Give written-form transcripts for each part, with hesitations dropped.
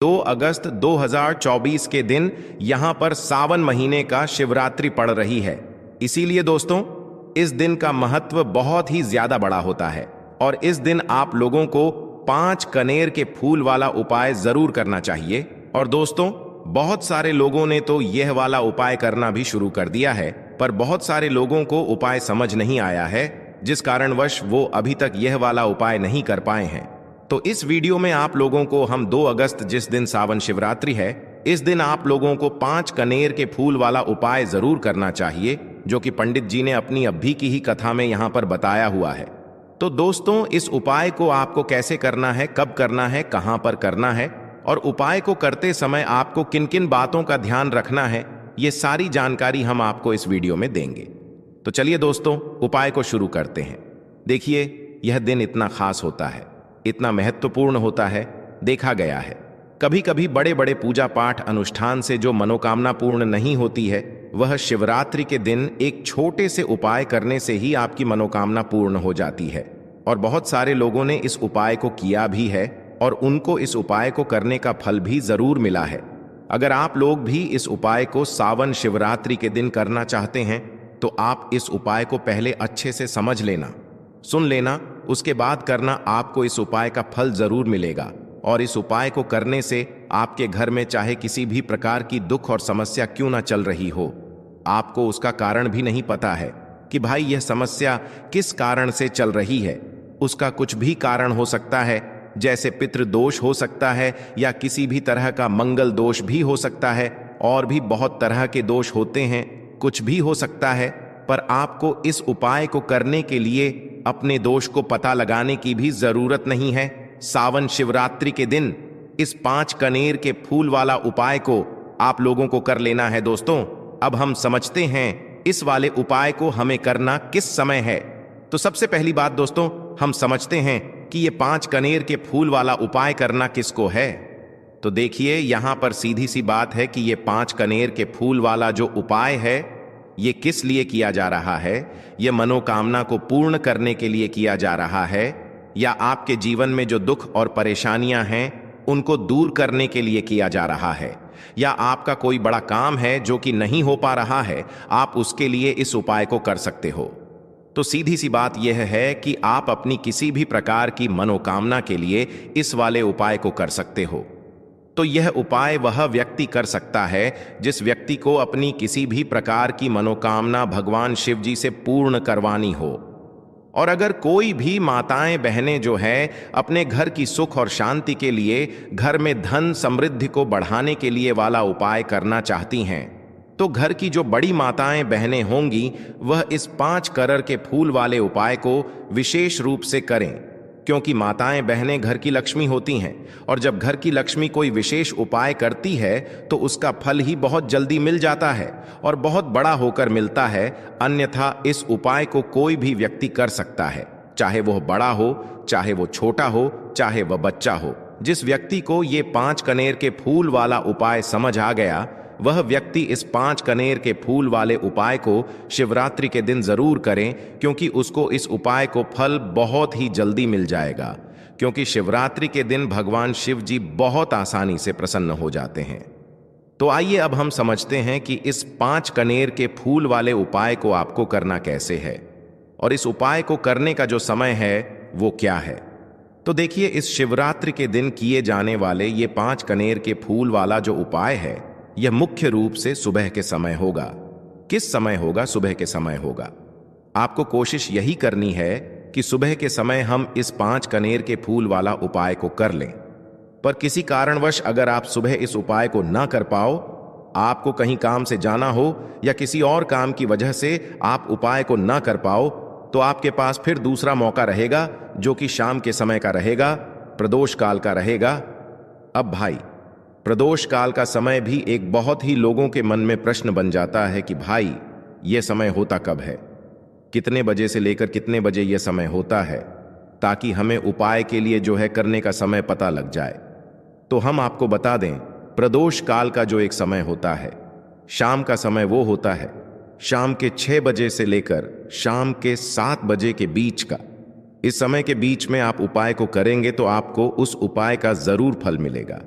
2 अगस्त 2024 के दिन यहां पर सावन महीने का शिवरात्रि पड़ रही है। इसीलिए दोस्तों, इस दिन का महत्व बहुत ही ज्यादा बड़ा होता है और इस दिन आप लोगों को 5 कनेर के फूल वाला उपाय जरूर करना चाहिए। और दोस्तों, बहुत सारे लोगों ने तो यह वाला उपाय करना भी शुरू कर दिया है, पर बहुत सारे लोगों को उपाय समझ नहीं आया है, जिस कारणवश वो अभी तक यह वाला उपाय नहीं कर पाए हैं। तो इस वीडियो में आप लोगों को हम 2 अगस्त, जिस दिन सावन शिवरात्रि है, इस दिन आप लोगों को 5 कनेर के फूल वाला उपाय जरूर करना चाहिए, जो कि पंडित जी ने अपनी अभी की ही कथा में यहां पर बताया हुआ है। तो दोस्तों, इस उपाय को आपको कैसे करना है, कब करना है, कहां पर करना है और उपाय को करते समय आपको किन किन बातों का ध्यान रखना है, ये सारी जानकारी हम आपको इस वीडियो में देंगे। तो चलिए दोस्तों, उपाय को शुरू करते हैं। देखिए, यह दिन इतना खास होता है, इतना महत्वपूर्ण होता है। देखा गया है, कभी कभी बड़े बड़े पूजा पाठ अनुष्ठान से जो मनोकामना पूर्ण नहीं होती है, वह शिवरात्रि के दिन एक छोटे से उपाय करने से ही आपकी मनोकामना पूर्ण हो जाती है। और बहुत सारे लोगों ने इस उपाय को किया भी है और उनको इस उपाय को करने का फल भी जरूर मिला है। अगर आप लोग भी इस उपाय को सावन शिवरात्रि के दिन करना चाहते हैं, तो आप इस उपाय को पहले अच्छे से समझ लेना, सुन लेना, उसके बाद करना। आपको इस उपाय का फल जरूर मिलेगा और इस उपाय को करने से आपके घर में चाहे किसी भी प्रकार की दुख और समस्या क्यों ना चल रही हो, आपको उसका कारण भी नहीं पता है कि भाई यह समस्या किस कारण से चल रही है। उसका कुछ भी कारण हो सकता है, जैसे पितृदोष हो सकता है या किसी भी तरह का मंगल दोष भी हो सकता है, और भी बहुत तरह के दोष होते हैं, कुछ भी हो सकता है। पर आपको इस उपाय को करने के लिए अपने दोष को पता लगाने की भी जरूरत नहीं है। सावन शिवरात्रि के दिन इस 5 कनेर के फूल वाला उपाय को आप लोगों को कर लेना है। दोस्तों, अब हम समझते हैं इस वाले उपाय को हमें करना किस समय है। तो सबसे पहली बात दोस्तों, हम समझते हैं कि ये 5 कनेर के फूल वाला उपाय करना किसको है। तो देखिए, यहां पर सीधी सी बात है कि ये 5 कनेर के फूल वाला जो उपाय है, ये किस लिए किया जा रहा है। ये मनोकामना को पूर्ण करने के लिए किया जा रहा है, या आपके जीवन में जो दुख और परेशानियां हैं उनको दूर करने के लिए किया जा रहा है, या आपका कोई बड़ा काम है जो कि नहीं हो पा रहा है, आप उसके लिए इस उपाय को कर सकते हो। तो सीधी सी बात यह है कि आप अपनी किसी भी प्रकार की मनोकामना के लिए इस वाले उपाय को कर सकते हो। तो यह उपाय वह व्यक्ति कर सकता है जिस व्यक्ति को अपनी किसी भी प्रकार की मनोकामना भगवान शिव जी से पूर्ण करवानी हो। और अगर कोई भी माताएं बहनें जो है अपने घर की सुख और शांति के लिए, घर में धन समृद्धि को बढ़ाने के लिए वाला उपाय करना चाहती हैं, तो घर की जो बड़ी माताएं बहनें होंगी, वह इस 5 कनेर के फूल वाले उपाय को विशेष रूप से करें, क्योंकि माताएं बहनें घर की लक्ष्मी होती हैं और जब घर की लक्ष्मी कोई विशेष उपाय करती है तो उसका फल ही बहुत जल्दी मिल जाता है और बहुत बड़ा होकर मिलता है। अन्यथा इस उपाय को कोई भी व्यक्ति कर सकता है, चाहे वह बड़ा हो, चाहे वो छोटा हो, चाहे वह बच्चा हो। जिस व्यक्ति को ये 5 कनेर के फूल वाला उपाय समझ आ गया, वह व्यक्ति इस 5 कनेर के फूल वाले उपाय को शिवरात्रि के दिन जरूर करें, क्योंकि उसको इस उपाय को फल बहुत ही जल्दी मिल जाएगा। क्योंकि शिवरात्रि के दिन भगवान शिव जी बहुत आसानी से प्रसन्न हो जाते हैं। तो आइए अब हम समझते हैं कि इस 5 कनेर के फूल वाले उपाय को आपको करना कैसे है और इस उपाय को करने का जो समय है वो क्या है। तो देखिए, इस शिवरात्रि के दिन किए जाने वाले ये 5 कनेर के फूल वाला जो उपाय है, यह मुख्य रूप से सुबह के समय होगा। किस समय होगा? सुबह के समय होगा। आपको कोशिश यही करनी है कि सुबह के समय हम इस 5 कनेर के फूल वाला उपाय को कर लें। पर किसी कारणवश अगर आप सुबह इस उपाय को ना कर पाओ, आपको कहीं काम से जाना हो या किसी और काम की वजह से आप उपाय को ना कर पाओ, तो आपके पास फिर दूसरा मौका रहेगा, जो कि शाम के समय का रहेगा, प्रदोष काल का रहेगा। अब भाई, प्रदोष काल का समय भी एक बहुत ही लोगों के मन में प्रश्न बन जाता है कि भाई यह समय होता कब है, कितने बजे से लेकर कितने बजे यह समय होता है, ताकि हमें उपाय के लिए जो है करने का समय पता लग जाए। तो हम आपको बता दें, प्रदोष काल का जो एक समय होता है, शाम का समय वो होता है शाम के 6 बजे से लेकर शाम के 7 बजे के बीच का। इस समय के बीच में आप उपाय को करेंगे तो आपको उस उपाय का जरूर फल मिलेगा।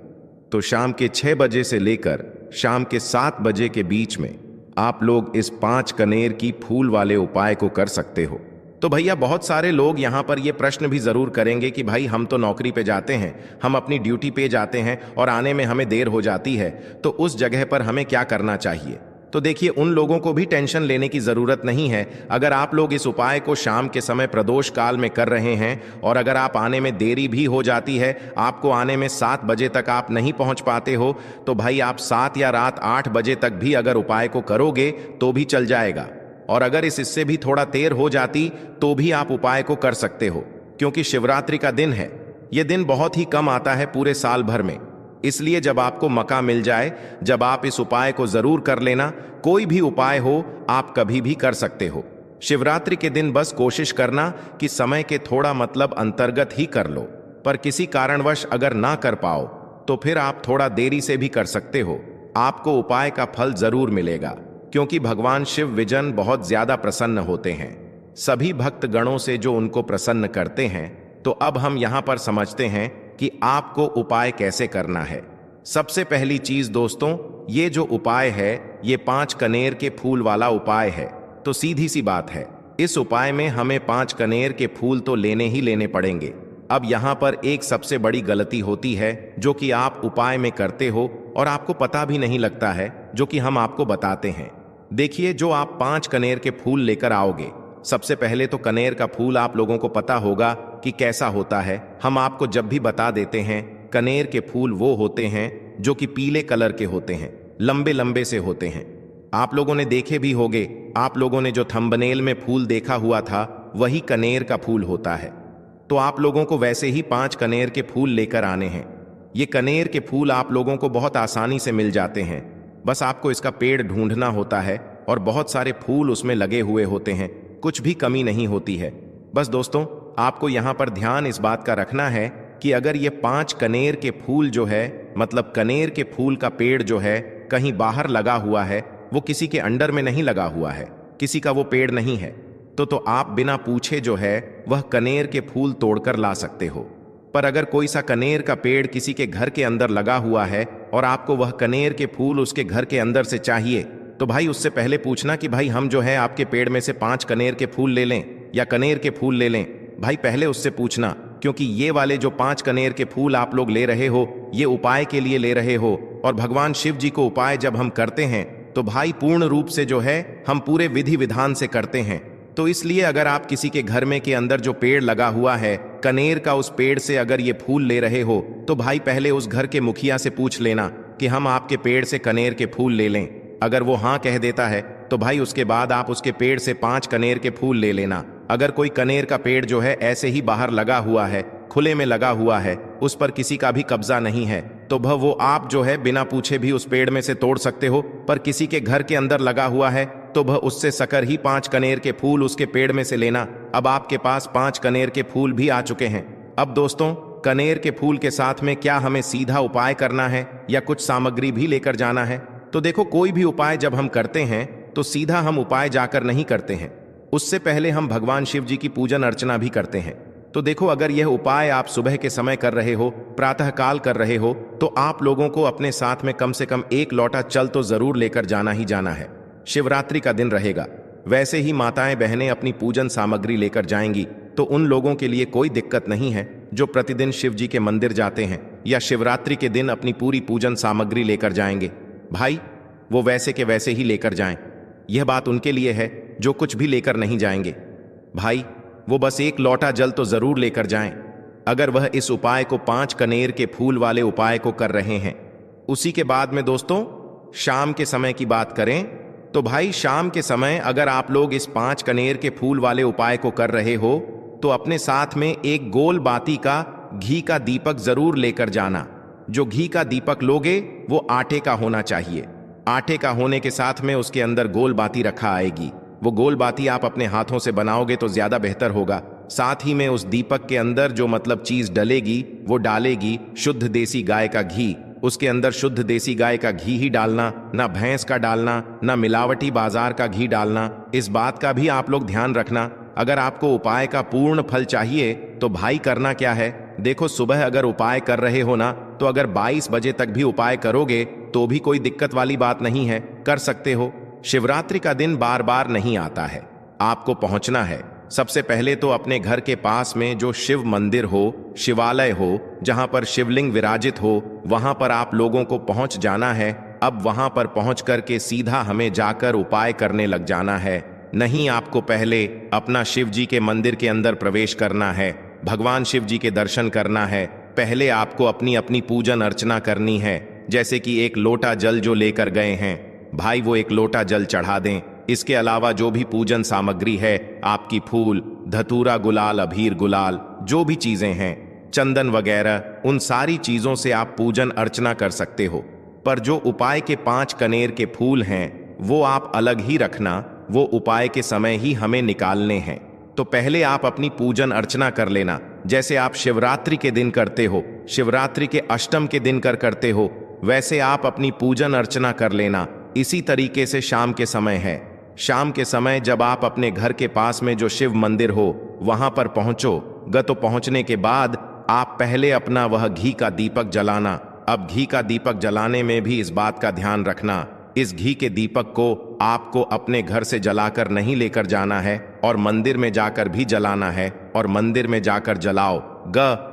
तो शाम के 6 बजे से लेकर शाम के 7 बजे के बीच में आप लोग इस 5 कनेर की फूल वाले उपाय को कर सकते हो। तो भैया बहुत सारे लोग यहाँ पर ये प्रश्न भी जरूर करेंगे कि भाई हम तो नौकरी पे जाते हैं, हम अपनी ड्यूटी पे जाते हैं और आने में हमें देर हो जाती है, तो उस जगह पर हमें क्या करना चाहिए। तो देखिए, उन लोगों को भी टेंशन लेने की जरूरत नहीं है। अगर आप लोग इस उपाय को शाम के समय प्रदोष काल में कर रहे हैं और अगर आप आने में देरी भी हो जाती है, आपको आने में 7 बजे तक आप नहीं पहुंच पाते हो, तो भाई आप 7 या रात 8 बजे तक भी अगर उपाय को करोगे तो भी चल जाएगा। और अगर इससे भी थोड़ा देर हो जाती तो भी आप उपाय को कर सकते हो, क्योंकि शिवरात्रि का दिन है। यह दिन बहुत ही कम आता है पूरे साल भर में, इसलिए जब आपको मौका मिल जाए, जब आप इस उपाय को जरूर कर लेना। कोई भी उपाय हो आप कभी भी कर सकते हो। शिवरात्रि के दिन बस कोशिश करना कि समय के थोड़ा मतलब अंतर्गत ही कर लो, पर किसी कारणवश अगर ना कर पाओ तो फिर आप थोड़ा देरी से भी कर सकते हो। आपको उपाय का फल जरूर मिलेगा, क्योंकि भगवान शिव विजन बहुत ज्यादा प्रसन्न होते हैं सभी भक्त गणों से जो उनको प्रसन्न करते हैं। तो अब हम यहां पर समझते हैं कि आपको उपाय कैसे करना है। सबसे पहली चीज दोस्तों, ये जो उपाय है ये 5 कनेर के फूल वाला उपाय है। तो सीधी सी बात है, इस उपाय में हमें 5 कनेर के फूल तो लेने ही लेने पड़ेंगे। अब यहां पर एक सबसे बड़ी गलती होती है जो कि आप उपाय में करते हो और आपको पता भी नहीं लगता है, जो कि हम आपको बताते हैं। देखिए, जो आप 5 कनेर के फूल लेकर आओगे, सबसे पहले तो कनेर का फूल आप लोगों को पता होगा कि कैसा होता है। हम आपको जब भी बता देते हैं, कनेर के फूल वो होते हैं जो कि पीले कलर के होते हैं, लंबे लंबे से होते हैं। आप लोगों ने देखे भी होंगे, आप लोगों ने जो थंबनेल में फूल देखा हुआ था वही कनेर का फूल होता है। तो आप लोगों को वैसे ही 5 कनेर के फूल लेकर आने हैं। ये कनेर के फूल आप लोगों को बहुत आसानी से मिल जाते हैं, बस आपको इसका पेड़ ढूंढना होता है और बहुत सारे फूल उसमें लगे हुए होते हैं, कुछ भी कमी नहीं होती है। बस दोस्तों, आपको यहाँ पर ध्यान इस बात का रखना है कि अगर ये 5 कनेर के फूल जो है, मतलब कनेर के फूल का पेड़ जो है कहीं बाहर लगा हुआ है, वो किसी के अंडर में नहीं लगा हुआ है, किसी का वो पेड़ नहीं है, तो आप बिना पूछे जो है वह कनेर के फूल तोड़कर ला सकते हो। पर अगर कोई सा कनेर का पेड़ किसी के घर के अंदर लगा हुआ है और आपको वह कनेर के फूल उसके घर के अंदर से चाहिए, तो भाई उससे पहले पूछना कि भाई हम जो है आपके पेड़ में से 5 कनेर के फूल ले लें या कनेर के फूल ले लें। भाई पहले उससे पूछना, क्योंकि ये वाले जो 5 कनेर के फूल आप लोग ले रहे हो, ये उपाय के लिए ले रहे हो, और भगवान शिव जी को उपाय जब हम करते हैं तो भाई पूर्ण रूप से जो है हम पूरे विधि विधान से करते हैं। तो इसलिए अगर आप किसी के घर में के अंदर जो पेड़ लगा हुआ है कनेर का, उस पेड़ से अगर ये फूल ले रहे हो, तो भाई पहले उस घर के मुखिया से पूछ लेना कि हम आपके पेड़ से कनेर के फूल ले लें। अगर वो हाँ कह देता है तो भाई उसके बाद आप उसके पेड़ से 5 कनेर के फूल ले लेना। अगर कोई कनेर का पेड़ जो है ऐसे ही बाहर लगा हुआ है, खुले में लगा हुआ है, उस पर किसी का भी कब्जा नहीं है, तो वो आप जो है बिना पूछे भी उस पेड़ में से तोड़ सकते हो। पर किसी के घर के अंदर लगा हुआ है तो उससे सकर ही 5 कनेर के फूल उसके पेड़ में से लेना। अब आपके पास 5 कनेर के फूल भी आ चुके हैं। अब दोस्तों, कनेर के फूल के साथ में क्या हमें सीधा उपाय करना है या कुछ सामग्री भी लेकर जाना है? तो देखो, कोई भी उपाय जब हम करते हैं तो सीधा हम उपाय जाकर नहीं करते हैं, उससे पहले हम भगवान शिव जी की पूजन अर्चना भी करते हैं। तो देखो, अगर यह उपाय आप सुबह के समय कर रहे हो, प्रातः काल कर रहे हो, तो आप लोगों को अपने साथ में कम से कम 1 लोटा जल तो जरूर लेकर जाना ही जाना है। शिवरात्रि का दिन रहेगा, वैसे ही माताएं बहनें अपनी पूजन सामग्री लेकर जाएंगी, तो उन लोगों के लिए कोई दिक्कत नहीं है जो प्रतिदिन शिव जी के मंदिर जाते हैं या शिवरात्रि के दिन अपनी पूरी पूजन सामग्री लेकर जाएंगे। भाई वो वैसे के वैसे ही लेकर जाएं। यह बात उनके लिए है जो कुछ भी लेकर नहीं जाएंगे। भाई वो बस 1 लोटा जल तो जरूर लेकर जाएं। अगर वह इस उपाय को 5 कनेर के फूल वाले उपाय को कर रहे हैं। उसी के बाद में दोस्तों, शाम के समय की बात करें तो भाई शाम के समय अगर आप लोग इस 5 कनेर के फूल वाले उपाय को कर रहे हो तो अपने साथ में एक गोल बाती का घी का दीपक जरूर लेकर जाना। जो घी का दीपक लोगे वो आटे का होना चाहिए। आटे का होने के साथ में उसके अंदर गोल बाती रखा आएगी। वो गोल बाती आप अपने हाथों से बनाओगे तो ज्यादा बेहतर होगा। साथ ही में उस दीपक के अंदर जो मतलब चीज डलेगी वो डालेगी शुद्ध देसी गाय का घी। उसके अंदर शुद्ध देसी गाय का घी ही डालना, ना भैंस का डालना, ना मिलावटी बाजार का घी डालना। इस बात का भी आप लोग ध्यान रखना। अगर आपको उपाय का पूर्ण फल चाहिए तो भाई करना क्या है, देखो सुबह अगर उपाय कर रहे हो ना तो अगर 22 बजे तक भी उपाय करोगे तो भी कोई दिक्कत वाली बात नहीं है, कर सकते हो। शिवरात्रि का दिन बार बार नहीं आता है, आपको पहुंचना है। सबसे पहले तो अपने घर के पास में जो शिव मंदिर हो, शिवालय हो, जहां पर शिवलिंग विराजित हो, वहां पर आप लोगों को पहुंच जाना है। अब वहां पर पहुंच करके सीधा हमें जाकर उपाय करने लग जाना है। नहीं, आपको पहले अपना शिव जी के मंदिर के अंदर प्रवेश करना है, भगवान शिव जी के दर्शन करना है। पहले आपको अपनी अपनी पूजन अर्चना करनी है। जैसे कि एक लोटा जल जो लेकर गए हैं भाई, वो एक लोटा जल चढ़ा दें। इसके अलावा जो भी पूजन सामग्री है, आपकी फूल, धतूरा, गुलाल, अबीर, गुलाल, जो भी चीजें हैं, चंदन वगैरह, उन सारी चीजों से आप पूजन अर्चना कर सकते हो। पर जो उपाय के 5 कनेर के फूल हैं वो आप अलग ही रखना, वो उपाय के समय ही हमें निकालने हैं। तो पहले आप अपनी पूजन अर्चना कर लेना, जैसे आप शिवरात्रि के दिन करते हो, शिवरात्रि के अष्टम के दिन करते हो, वैसे आप अपनी पूजन अर्चना कर लेना। इसी तरीके से शाम के समय है, शाम के समय जब आप अपने घर के पास में जो शिव मंदिर हो वहां पर पहुंचो, तो पहुंचने के बाद आप पहले अपना वह घी का दीपक जलाना। अब घी का दीपक जलाने में भी इस बात का ध्यान रखना, इस घी के दीपक को आपको अपने घर से जलाकर नहीं लेकर जाना है और मंदिर में जाकर भी जलाना है। और मंदिर में जाकर जलाओ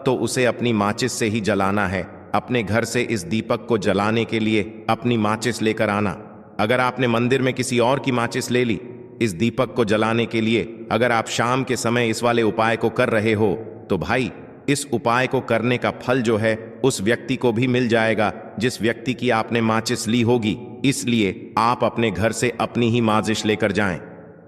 तो उसे अपनी माचिस से ही जलाना है। अपने घर से इस दीपक को जलाने के लिए अपनी माचिस लेकर आना। अगर आपने मंदिर में किसी और की माचिस ले ली इस दीपक को जलाने के लिए, अगर आप शाम के समय इस वाले उपाय को कर रहे हो तो भाई इस उपाय को करने का फल जो है उस व्यक्ति को भी मिल जाएगा जिस व्यक्ति की आपने माचिस ली होगी। इसलिए आप अपने घर से अपनी ही माचिस लेकर जाएं।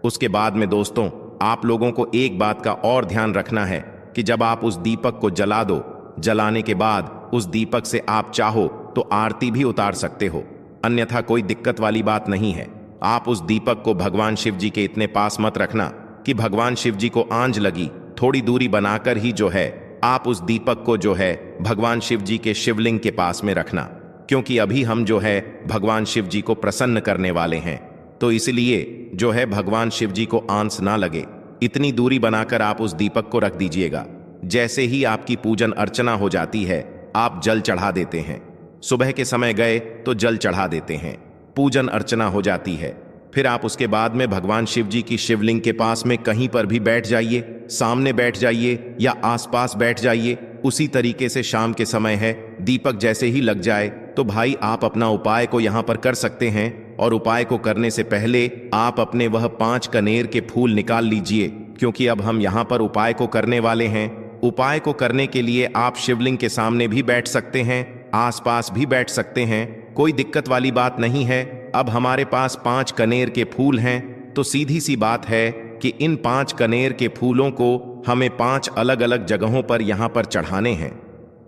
उसके बाद में दोस्तों, आप लोगों को एक बात का और ध्यान रखना है कि जब आप उस दीपक को जला दो, जलाने के बाद उस दीपक से आप चाहो तो आरती भी उतार सकते हो, अन्यथा कोई दिक्कत वाली बात नहीं है। आप उस दीपक को भगवान शिव जी के इतने पास मत रखना कि भगवान शिव जी को आंच लगी, थोड़ी दूरी बनाकर ही जो है आप उस दीपक को जो है भगवान शिव जी के शिवलिंग के पास में रखना, क्योंकि अभी हम जो है भगवान शिव जी को प्रसन्न करने वाले हैं। तो इसलिए जो है भगवान शिव जी को आंच ना लगे, इतनी दूरी बनाकर आप उस दीपक को रख दीजिएगा। जैसे ही आपकी पूजन अर्चना हो जाती है आप जल चढ़ा देते हैं। सुबह के समय गए तो जल चढ़ा देते हैं, पूजन अर्चना हो जाती है। फिर आप उसके बाद में भगवान शिव जी की शिवलिंग के पास में कहीं पर भी बैठ जाइए, सामने बैठ जाइए या आसपास बैठ जाइए। उसी तरीके से शाम के समय है, दीपक जैसे ही लग जाए तो भाई आप अपना उपाय को यहाँ पर कर सकते हैं। और उपाय को करने से पहले आप अपने वह 5 कनेर के फूल निकाल लीजिए, क्योंकि अब हम यहाँ पर उपाय को करने वाले हैं। उपाय को करने के लिए आप शिवलिंग के सामने भी बैठ सकते हैं, आसपास भी बैठ सकते हैं, कोई दिक्कत वाली बात नहीं है। अब हमारे पास 5 कनेर के फूल हैं, तो सीधी सी बात है कि इन 5 कनेर के फूलों को हमें 5 अलग अलग जगहों पर यहाँ पर चढ़ाने हैं।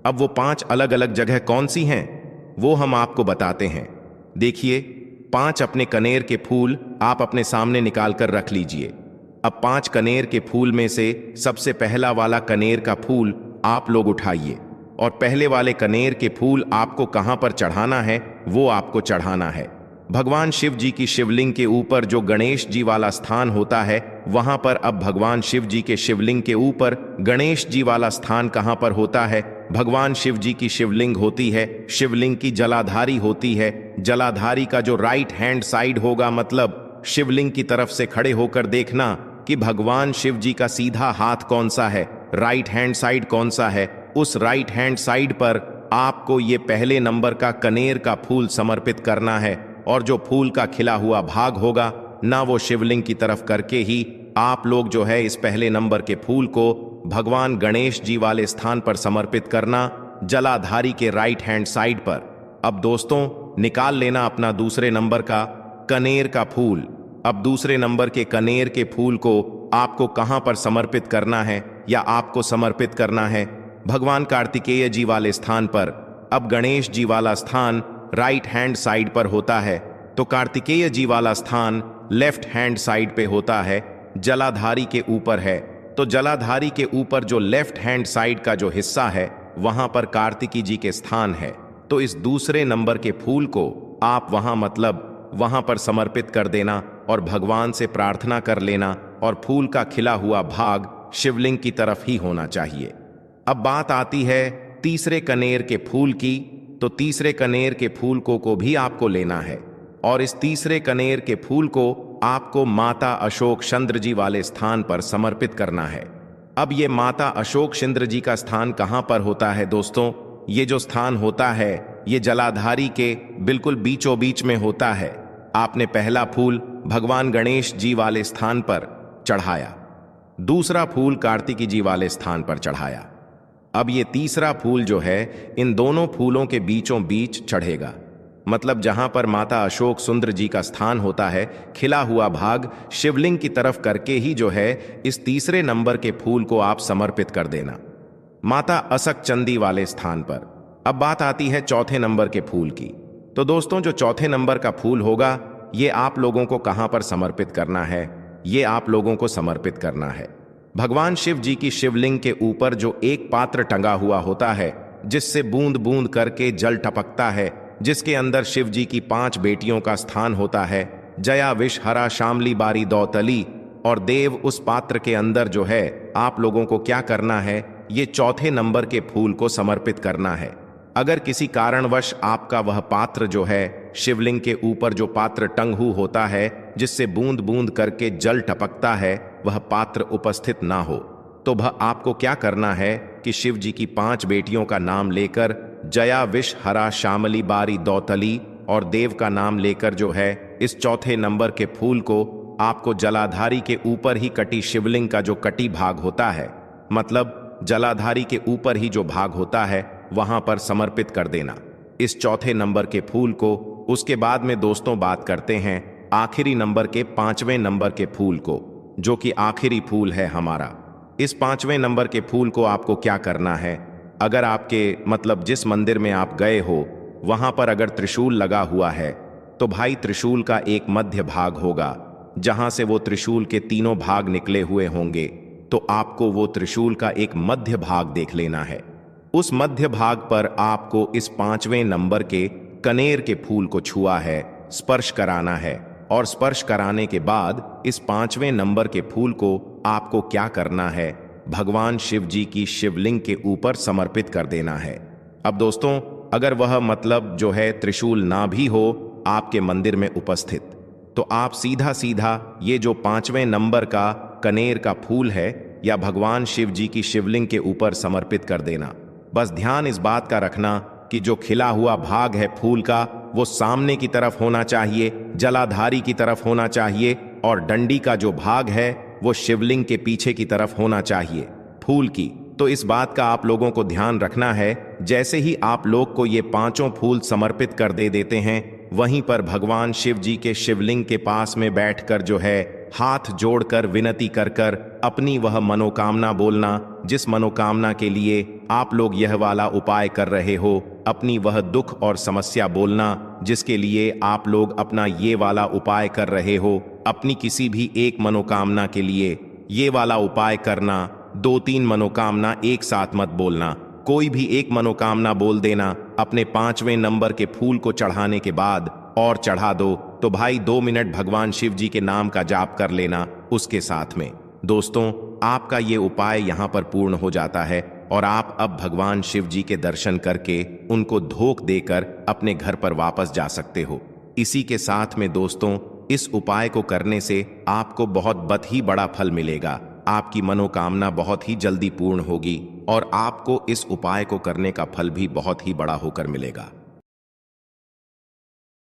अब वो 5 अलग अलग जगह कौन सी हैं वो हम आपको बताते हैं। देखिए, 5 अपने कनेर के फूल आप अपने सामने निकाल कर रख लीजिए। अब 5 कनेर के फूल में से सबसे पहला वाला कनेर का फूल आप लोग उठाइए और पहले वाले कनेर के फूल आपको कहां पर चढ़ाना है वो आपको चढ़ाना है भगवान शिव जी की शिवलिंग के ऊपर। जो गणेश जी वाला स्थान होता है वहां पर अब भगवान शिव जी के शिवलिंग के ऊपर गणेश जी वाला स्थान कहां पर होता है? भगवान शिव जी की शिवलिंग होती है, शिवलिंग की जलाधारी होती है। जलाधारी का जो राइट हैंड साइड होगा, मतलब शिवलिंग की तरफ से खड़े होकर देखना कि भगवान शिव जी का सीधा हाथ कौन सा है, राइट हैंड साइड कौन सा है। उस राइट हैंड साइड पर आपको ये पहले नंबर का कनेर का फूल समर्पित करना है और जो फूल का खिला हुआ भाग होगा ना, वो शिवलिंग की तरफ करके ही आप लोग जो है इस पहले नंबर के फूल को भगवान गणेश जी वाले स्थान पर समर्पित करना, जलाधारी के राइट हैंड साइड पर। अब दोस्तों निकाल लेना अपना दूसरे नंबर का कनेर का फूल। अब दूसरे नंबर के कनेर के फूल को आपको कहां पर समर्पित करना है या आपको समर्पित करना है? भगवान कार्तिकेय जी वाले स्थान पर। अब गणेश जी वाला स्थान राइट हैंड साइड पर होता है, तो कार्तिकेय जी वाला स्थान लेफ्ट हैंड साइड पे होता है, जलाधारी के ऊपर है। तो जलाधारी के ऊपर जो लेफ्ट हैंड साइड का जो हिस्सा है वहां पर कार्तिकी जी के स्थान है। तो इस दूसरे नंबर के फूल को आप वहां मतलब वहां पर समर्पित कर देना और भगवान से प्रार्थना कर लेना, और फूल का खिला हुआ भाग शिवलिंग की तरफ ही होना चाहिए। अब बात आती है तीसरे कनेर के फूल की, तो तीसरे कनेर के फूल को भी आपको लेना है और इस तीसरे कनेर के फूल को आपको माता अशोक चंद्र जी वाले स्थान पर समर्पित करना है। अब ये माता अशोक चंद्र जी का स्थान कहां पर होता है दोस्तों? ये जो स्थान होता है ये जलाधारी के बिल्कुल बीचों बीच में होता है। आपने पहला फूल भगवान गणेश जी वाले स्थान पर चढ़ाया, दूसरा फूल कार्तिकी जी वाले स्थान पर चढ़ाया। अब ये तीसरा फूल जो है इन दोनों फूलों के बीचों बीच चढ़ेगा, मतलब जहां पर माता अशोक सुंदर जी का स्थान होता है, खिला हुआ भाग शिवलिंग की तरफ करके ही जो है इस तीसरे नंबर के फूल को आप समर्पित कर देना माता असक चंदी वाले स्थान पर। अब बात आती है चौथे नंबर के फूल की। तो दोस्तों जो चौथे नंबर का फूल होगा ये आप लोगों को कहां पर समर्पित करना है? ये आप लोगों को समर्पित करना है भगवान शिव जी की शिवलिंग के ऊपर जो एक पात्र टंगा हुआ होता है जिससे बूंद बूंद करके जल टपकता है, जिसके अंदर शिव जी की 5 बेटियों का स्थान होता है, जया विष हरा शामली बारी दौतली और देव। उस पात्र के अंदर जो है आप लोगों को क्या करना है, ये चौथे नंबर के फूल को समर्पित करना है। अगर किसी कारणवश आपका वह पात्र जो है शिवलिंग के ऊपर जो पात्र टंगू होता है जिससे बूंद बूंद करके जल टपकता है वह पात्र उपस्थित ना हो, तो वह आपको क्या करना है कि शिव जी की 5 बेटियों का नाम लेकर जया विष हरा श्यामली बारी दौतली और देव का नाम लेकर जो है इस चौथे नंबर के फूल को आपको जलाधारी के ऊपर ही कटी शिवलिंग का जो कटी भाग होता है, मतलब जलाधारी के ऊपर ही जो भाग होता है वहां पर समर्पित कर देना इस चौथे नंबर के फूल को। उसके बाद में दोस्तों बात करते हैं आखिरी नंबर के 5वें नंबर के फूल को, जो कि आखिरी फूल है हमारा। इस 5वें नंबर के फूल को आपको क्या करना है, अगर आपके मतलब जिस मंदिर में आप गए हो वहां पर अगर त्रिशूल लगा हुआ है तो भाई त्रिशूल का एक मध्य भाग होगा जहां से वो त्रिशूल के 3 भाग निकले हुए होंगे, तो आपको वो त्रिशूल का एक मध्य भाग देख लेना है। उस मध्य भाग पर आपको इस 5वें नंबर के कनेर के फूल को छुआ है, स्पर्श कराना है और स्पर्श कराने के बाद इस 5वें नंबर के फूल को आपको क्या करना है, भगवान शिव जी की शिवलिंग के ऊपर समर्पित कर देना है। अब दोस्तों अगर वह मतलब जो है त्रिशूल ना भी हो आपके मंदिर में उपस्थित, तो आप सीधा सीधा ये जो 5वें नंबर का कनेर का फूल है या भगवान शिव जी की शिवलिंग के ऊपर समर्पित कर देना। बस ध्यान इस बात का रखना कि जो खिला हुआ भाग है फूल का वो सामने की तरफ होना चाहिए, जलाधारी की तरफ होना चाहिए और डंडी का जो भाग है वो शिवलिंग के पीछे की तरफ होना चाहिए फूल की। तो इस बात का आप लोगों को ध्यान रखना है। जैसे ही आप लोग को ये 5 फूल समर्पित कर देते हैं वहीं पर भगवान शिव जी के शिवलिंग के पास में बैठकर जो है हाथ जोड़कर विनती कर कर अपनी वह मनोकामना बोलना जिस मनोकामना के लिए आप लोग यह वाला उपाय कर रहे हो, अपनी वह दुख और समस्या बोलना जिसके लिए आप लोग अपना ये वाला उपाय कर रहे हो। अपनी किसी भी एक मनोकामना के लिए ये वाला उपाय करना, 2-3 मनोकामना एक साथ मत बोलना, कोई भी एक मनोकामना बोल देना। अपने 5वें नंबर के फूल को चढ़ाने के बाद और चढ़ा दो तो भाई 2 मिनट भगवान शिव जी के नाम का जाप कर लेना उसके साथ में। दोस्तों आपका ये उपाय यहाँ पर पूर्ण हो जाता है और आप अब भगवान शिव जी के दर्शन करके उनको धोख देकर अपने घर पर वापस जा सकते हो। इसी के साथ में दोस्तों इस उपाय को करने से आपको बहुत ही बड़ा फल मिलेगा, आपकी मनोकामना बहुत ही जल्दी पूर्ण होगी और आपको इस उपाय को करने का फल भी बहुत ही बड़ा होकर मिलेगा।